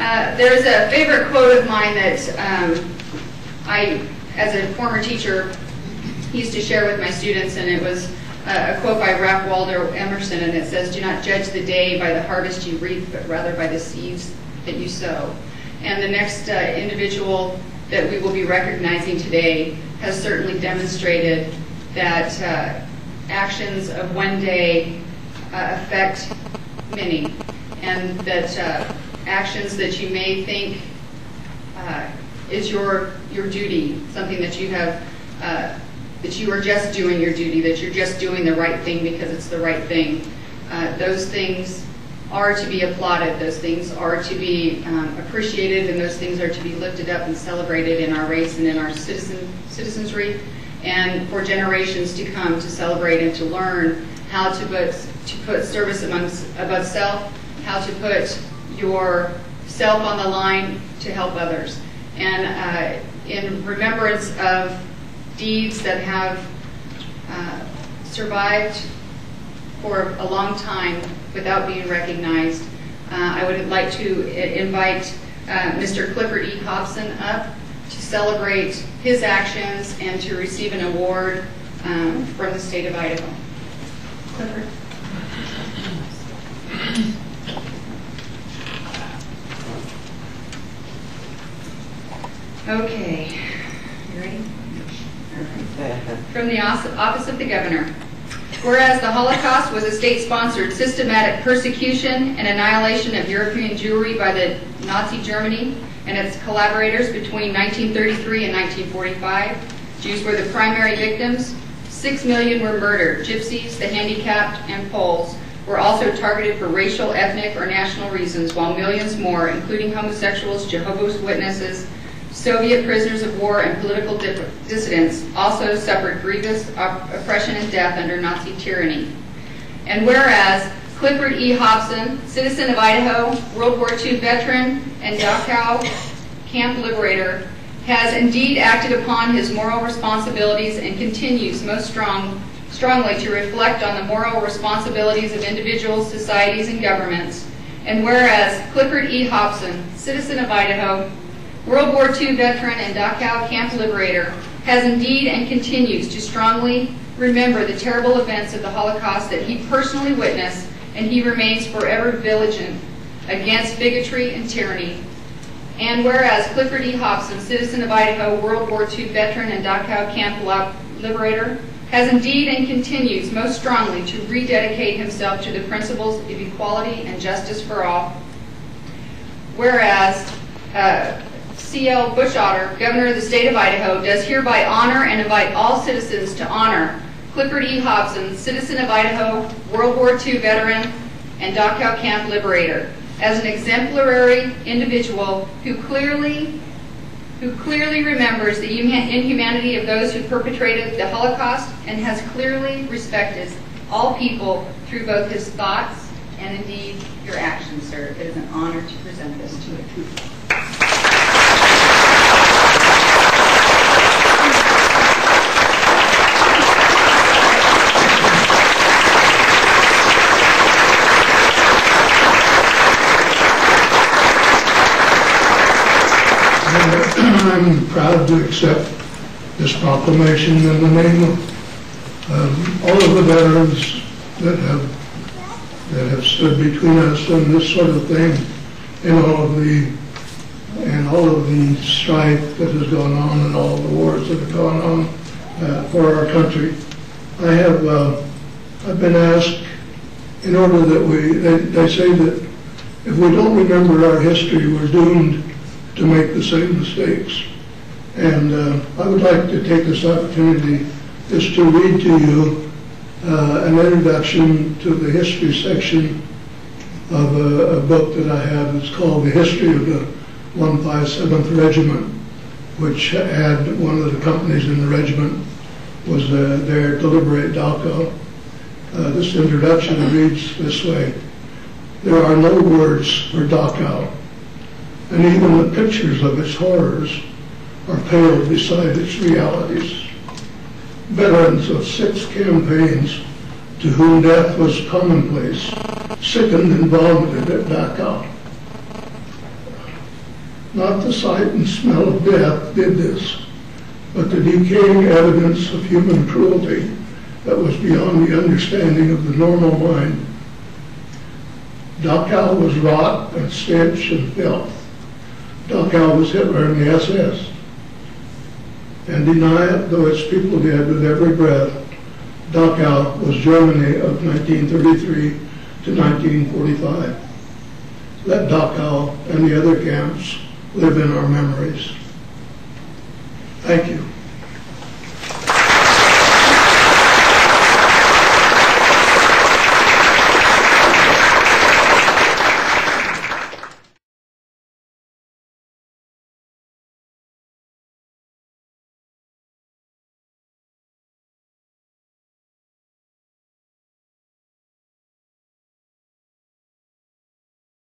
There's a favorite quote of mine that I, as a former teacher, used to share with my students, and it was a quote by Ralph Waldo Emerson, and it says, "Do not judge the day by the harvest you reap, but rather by the seeds that you sow." And the next individual that we will be recognizing today has certainly demonstrated that actions of one day affect many, and that actions that you may think is your duty, something that you have, that you are just doing your duty, that you're just doing the right thing because it's the right thing. Those things are to be applauded, those things are to be appreciated, and those things are to be lifted up and celebrated in our race and in our citizenry, and for generations to come to celebrate and to learn how to put service above self, how to put yourself on the line to help others. And in remembrance of deeds that have survived for a long time without being recognized, I would like to invite Mr. Clifford E. Hobson up to celebrate his actions and to receive an award from the state of Idaho. Clifford. Okay, you ready? From the Office of the Governor. Whereas the Holocaust was a state-sponsored systematic persecution and annihilation of European Jewry by the Nazi Germany and its collaborators between 1933 and 1945, Jews were the primary victims. 6 million were murdered. Gypsies, the handicapped, and Poles were also targeted for racial, ethnic, or national reasons, while millions more, including homosexuals, Jehovah's Witnesses, Soviet prisoners of war, and political dissidents, also suffered grievous oppression and death under Nazi tyranny. And whereas Clifford E. Hobson, citizen of Idaho, World War II veteran, and Dachau camp liberator, has indeed acted upon his moral responsibilities and continues most strongly to reflect on the moral responsibilities of individuals, societies, and governments. And whereas Clifford E. Hobson, citizen of Idaho, World War II veteran, and Dachau camp liberator, has indeed and continues to strongly remember the terrible events of the Holocaust that he personally witnessed, and he remains forever vigilant against bigotry and tyranny. And whereas Clifford E. Hobson, citizen of Idaho, World War II veteran, and Dachau camp liberator, has indeed and continues most strongly to rededicate himself to the principles of equality and justice for all. Whereas C.L. Bushotter, Governor of the State of Idaho, does hereby honor and invite all citizens to honor Clifford E. Hobson, citizen of Idaho, World War II veteran, and Dachau camp liberator, as an exemplary individual who clearly remembers the inhumanity of those who perpetrated the Holocaust and has clearly respected all people through both his thoughts and indeed your actions, sir. It is an honor to present this to you. I'm proud to accept this proclamation in the name of all of the veterans that have stood between us and this sort of thing, and all of the strife that has gone on and all the wars that have gone on for our country. I've been asked, in order that they say that if we don't remember our history, we're doomed to make the same mistakes. And I would like to take this opportunity just to read to you an introduction to the history section of a book that I have. It's called The History of the 157th Regiment, which had one of the companies in the regiment was there to liberate Dachau. This introduction reads this way: there are no words for Dachau, and even the pictures of its horrors are pale beside its realities. Veterans of 6 campaigns to whom death was commonplace, sickened and vomited at Dachau. Not the sight and smell of death did this, but the decaying evidence of human cruelty that was beyond the understanding of the normal mind. Dachau was rot and stench and filth. Dachau was Hitler and the SS. And deny it, though its people did with every breath, Dachau was Germany of 1933 to 1945. Let Dachau and the other camps live in our memories. Thank you.